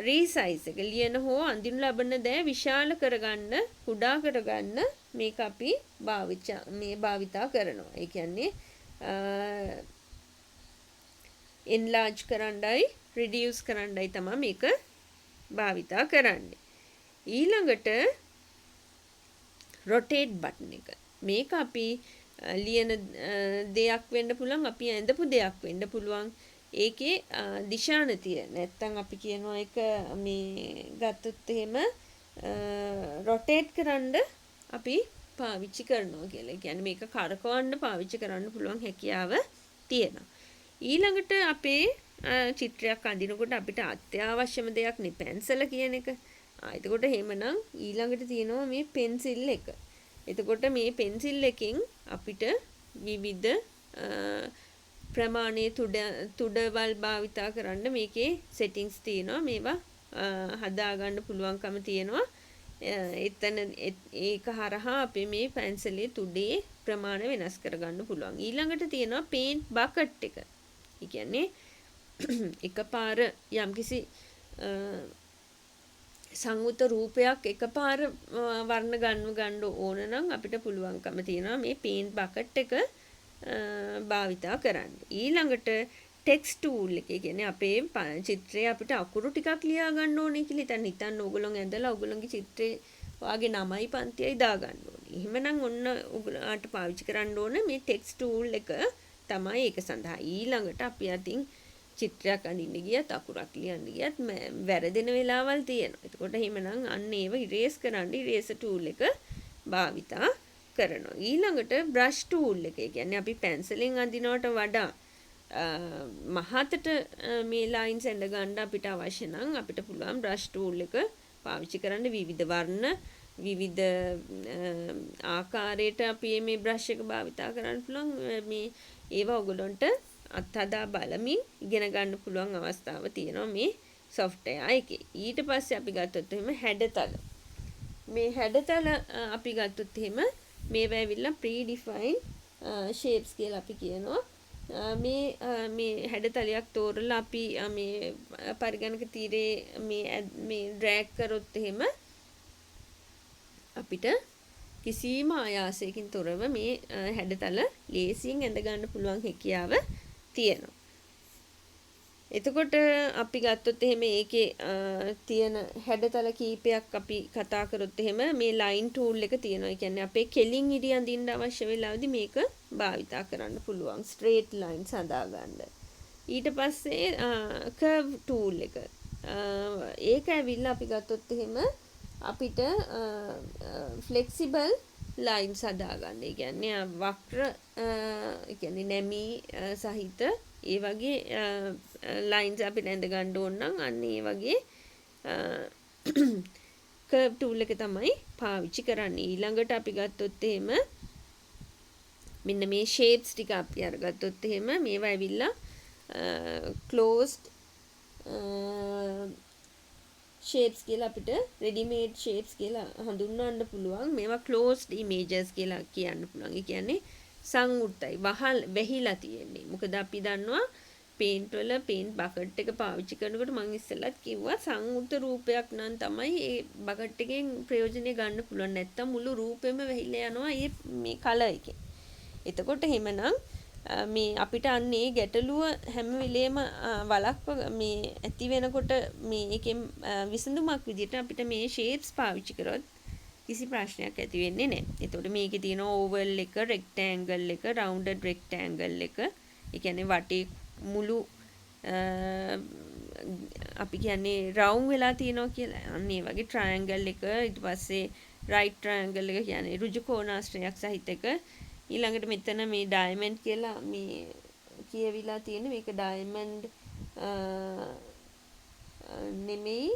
Speaker 1: රීසයිස් එක ලියන හෝ අඳිනු ලබන දෑ විශාල කරගන්න කුඩා කරගන්න මේක අපි භාවිතා කරනවා. ඒ කියන්නේ enlarge කරන්නයි reduce කරන්නයි තමයි මේක භාවිතා කරන්නේ. ඊළඟට rotate button එක. මේක අපි ලියන දෙයක් වෙන්න පුළුවන්, අපි ඇඳපු දෙයක් වෙන්න පුළුවන්. ඒකේ දිශානතිය නැත්තම් අපි කියනවා එක මේ ගත්තොත් එහෙම රොටේට් කරන්න අපි පාවිච්චි කරනවා කියලා. කියන්නේ මේක කරකවන්න පාවිච්චි කරන්න පුළුවන් හැකියාව තියෙනවා. ඊළඟට අපේ චිත්‍රයක් අඳිනකොට අපිට අත්‍යවශ්‍යම දෙයක් නේ පැන්සල කියන එක. එතකොට එහෙමනම් ඊළඟට තියෙනවා මේ පෙන්සිල් එක. එතකොට මේ පෙන්සිල් එකෙන් අපිට විවිධ ප්‍රමාණයේ තුඩවල් භාවිතා කරන්න මේකේ සෙටින්ග්ස් තියෙනවා. මේවා හදාගන්න පුළුවන්කම තියෙනවා. එතන ඒක හරහා අපි මේ පැන්සලේ තුඩේ ප්‍රමාණය වෙනස් කරගන්න පුළුවන්. ඊළඟට තියෙනවා පේන්ට් බකට් එක. ඒ කියන්නේ එකපාර යම්කිසි සංවෘත රූපයක් එකපාර වර්ණ ගන්න ඕන නම් අපිට පුළුවන්කම තියෙනවා මේ පේන්ට් බකට් එක භාවිතා කරන්න. ඊළඟට ටෙක්ස්ට් ටූල් එක. කියන්නේ අපේ චිත්‍රයේ අපිට අකුරු ටිකක් ලියා ගන්න ඕනේ කියලා හිතන්න ඕගොල්ලෝ ඇඳලා ඕගොල්ලෝගේ චිත්‍රේ වාගේ නමයි පන්තියයි දා ගන්න ඕනේ. එහෙමනම් ඔන්න ඔයාලට පාවිච්චි කරන්න ඕන මේ ටෙක්ස්ට් ටූල් එක තමයි ඒක සඳහා. ඊළඟට අපි අතින් චිත්‍රයක් අඳින්න ගියත් අකුරක් ලියන්න ගියත් වැරදෙන වෙලාවල් තියෙනවා. එතකොට එහෙමනම් අන්න ඒව ඉරේස් කරන්න ඉරේසර් ටූල් එක භාවිතා කරනවා. ඊළඟට බ්‍රෂ් ටූල් එක. කියන්නේ අපි පැන්සලෙන් අඳිනවට වඩා මහතට මේ ලයින්ස් ඇඳ ගන්න අපිට අවශ්‍ය නම් අපිට පුළුවන් බ්‍රෂ් ටූල් එක පාවිච්චි කරන්න. විවිධ වර්ණ විවිධ ආකාරයට අපි මේ බ්‍රෂ් එක භාවිතා කරන්න පුළුවන්. මේ ඒවා ඔයගොල්ලන්ට අත්හදා බලමින් ඉගෙන ගන්න පුළුවන් අවස්ථාව තියෙනවා මේ software එකේ. ඊට පස්සේ අපි ගත්තොත් එහෙම හැඩතල. මේ හැඩතල අපි ගත්තොත් එහෙම මේවා ඇවිල්ලා predefined shapes කියලා අපි කියනවා. මේ හැඩතලයක් තෝරලා අපි මේ පරිගණක තීරේ මේ drag කරොත් එහෙම අපිට කිසිම ආයාසයකින් තොරව මේ හැඩතල ලේසියෙන් ඇඳ ගන්න පුළුවන් හැකියාව තියෙනවා. එතකොට අපි ගත්තොත් එහෙම ඒකේ තියෙන හැඩතල කීපයක් අපි කතා කරොත් එහෙම මේ ලයින් ටූල් එක තියෙනවා. ඒ කියන්නේ අපේ කෙලින් ඉරි අඳින්න අවශ්‍ය වෙලාවදී මේක භාවිතා කරන්න පුළුවන්. ස්ට්‍රේට් ලයින්ස් හදාගන්න. ඊට පස්සේ කර්ව් ටූල් එක. ඒක ඇවිල්ලා අපි ගත්තොත් එහෙම අපිට ෆ්ලෙක්සිබල් ලයින්ස් හදාගන්න. ඒ කියන්නේ වක්‍ර ඒ කියන්නේ නැමී සහිත ඒ වගේ ලයින්ස් අපිට ඇඳ ගන්න ඕන නම් අන්න ඒ වගේ කර්ව් ටූල් එක තමයි පාවිච්චි කරන්නේ. ඊළඟට අපි ගත්තොත් එහෙම මෙන්න මේ ෂේප්ස් ටික අපි අරගත්තොත් එහෙම මේවා ඇවිල්ලා closed shapes කියලා අපිට ready-made shapes කියලා හඳුන්වන්න පුළුවන්. මේවා closed images කියලා කියන්න පුළුවන්. ඒ කියන්නේ සංවෘතයි, වැහිලා තියෙන්නේ. මොකද අපි දන්නවා පේන්ට් වල පේන්ට් බකට් එක පාවිච්චි කරනකොට මම ඉස්සෙල්ලත් කිව්වා සංවෘත රූපයක් නම් තමයි ඒ බකට් එකෙන් ප්‍රයෝජනෙ ගන්න පුළුවන්. නැත්තම් මුළු රූපෙම වැහිලා යනවා මේ කලර් එකෙන්. එතකොට එහෙමනම් මේ අපිට අන්නේ ගැටලුව හැම වෙලේම වලක්ව මේ ඇති වෙනකොට මේ එකෙන් විසඳුමක් විදිහට අපිට මේ ෂේප්ස් පාවිච්චි කරොත් කිසි ප්‍රශ්නයක් ඇති වෙන්නේ නැහැ. එතකොට මේකේ තියෙන ඕවල් එක, රෙක්ටැන්ගල් එක, රවුන්ඩඩ් රෙක්ටැන්ගල් එක, ඒ කියන්නේ වටේ මුළු අපි කියන්නේ රවුම් වෙලා තියෙනවා කියලා. අන්න ඒ වගේ ට්‍රයැන්ගල් එක, ඊට පස්සේ රයිට් ට්‍රයැන්ගල් එක කියන්නේ ඍජු කෝණාශ්‍රයක් සහිත එක. ඊළඟට මෙතන මේ ඩයමන්ඩ් කියලා මේ කියවිලා තියෙන මේක ඩයමන්ඩ් නෙමෙයි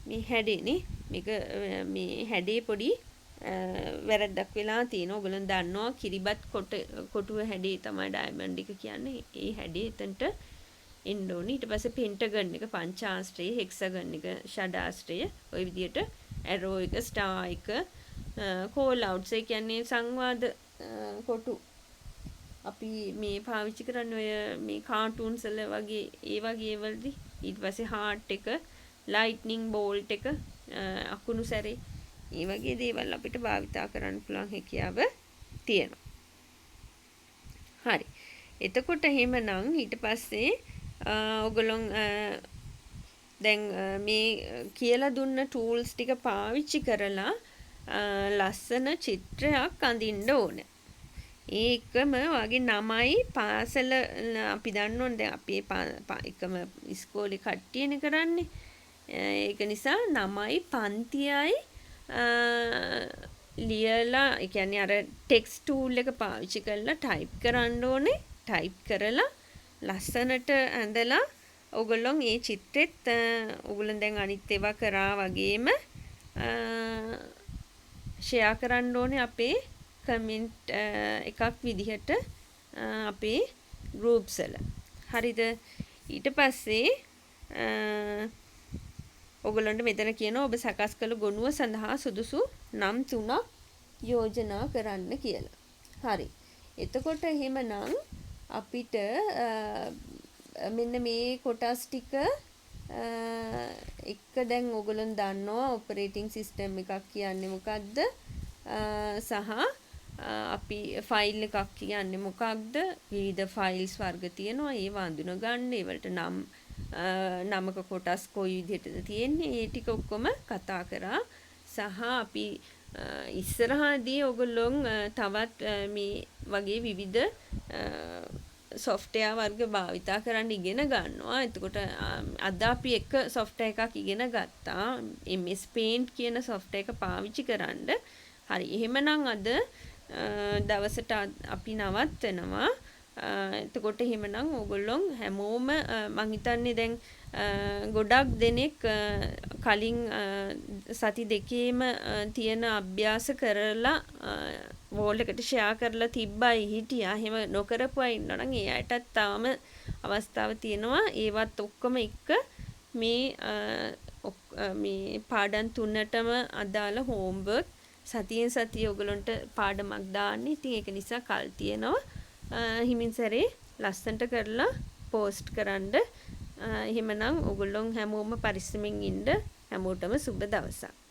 Speaker 1: මේ හැඩේනේ. මේක මේ හැඩේ පොඩි වැරද්දක් වෙලා තියෙනවා. ඔයගොල්ලෝ දන්නවා කිරිබත් කොටුව හැඩේ තමයි ඩයමන්ඩ් එක කියන්නේ. ඒ හැඩේ එතනට එන්න ඕනේ. ඊට පස්සේ පෙන්ටගන් එක පංචාශ්‍රය, හෙක්සගන් එක ෂඩාශ්‍රය. ওই විදිහට ඇරෝ එක, ස්ටාර් එක, කෝල් අවුට්ස් ඒ කියන්නේ සංවාද කොටු අපි මේ පාවිච්චි කරන්නේ ඔය මේ කාටුන්ස් වල වගේ ඒ වගේ වලදී. ඊට පස්සේ හાર્ට් එක, ලයිට්නින් බෝල්ට් එක, අකුණු සැරේ ඒ වගේ දේවල් අපිට භාවිතා කරන්න පුළුවන් හැකියාව තියෙනවා. හරි. එතකොට එහෙමනම් ඊට පස්සේ ඔයගොල්ලෝ දැන් මේ කියලා දුන්න ටූල්ස් ටික පාවිච්චි කරලා ලස්සන චිත්‍රයක් අඳින්න ඕන. ඒකම වගේ නමයි පාසල අපි දන්න ඕනේ දැන් අපි එකම ඉස්කෝලේ කට්ටියනේ කරන්නේ. ඒක නිසා නමයි පන්තියයි ලියලා ඒ කියන්නේ අර ටෙක්ස්ට් ටූල් එක පාවිච්චි කරලා ටයිප් කරන්න ඕනේ. ටයිප් කරලා ලස්සනට ඇඳලා ඔයගොල්ලෝ මේ චිත්‍රෙත් ඔයගොල්ලෝ දැන් අනිත් ඒවා කරා වගේම ෂෙයා කරන්න ඕනේ අපේ කමෙන්ට් එකක් විදිහට අපේ ගෲප්ස් වල. හරිද? ඊට පස්සේ ඔයගොල්ලන්ට මෙතන කියනවා ඔබ සකස් කළ ගොනුව සඳහා සුදුසු නම් 3ක් යෝජනා කරන්න කියලා. හරි. එතකොට එහෙමනම් අපිට මෙන්න මේ කොටස් ටික එක දැන් ඔයගොල්ලන් දන්නවා ඔපරේටිං සිස්ටම් එකක් කියන්නේ මොකක්ද සහ අපි ෆයිල් එකක් කියන්නේ මොකක්ද විවිධ ෆයිල්ස් වර්ග තියෙනවා ඒවා අඳුන ගන්න ඒවලට නමක කොටස් කොයි විදිහටද තියෙන්නේ ඒ ටික ඔක්කොම කතා කරා සහ අපි ඉස්සරහදී ඔයගොල්ලෝ තවත් මේ වගේ විවිධ software වර්ග භාවිතා කරන්න ඉගෙන ගන්නවා. එතකොට අද අපි එක software එකක් ඉගෙන ගත්තා. MS Paint කියන software එක පාවිච්චි කරන්න. හරි. එහෙමනම් අද දවසට අපි නවත්වනවා. එතකොට එහෙමනම් ඕගොල්ලෝ හැමෝම මං හිතන්නේ දැන් ගොඩක් දෙනෙක් කලින් සති දෙකේම තියෙන අභ්‍යාස කරලා වෝල් එකට ෂෙයා කරලා තිබ්බයි හිටියා. එහෙම නොකරපු අය ඉන්නවා නම් ඒ අයටත් තාම අවස්ථාව තියෙනවා. ඒවත් ඔක්කොම එක මේ පාඩම් තුනටම අදාළ හෝම්වර්ක් සතියෙන් සතිය ඔයගලන්ට පාඩමක් දාන්න. ඉතින් ඒක නිසා කල් තියෙනවා. හිමින් සැරේ ලස්සනට කරලා පෝස්ට් කරන්න. එහෙමනම් ඔයගොල්ලෝ හැමෝම පරිස්සමෙන් ඉන්න. හැමෝටම සුබ දවසක්.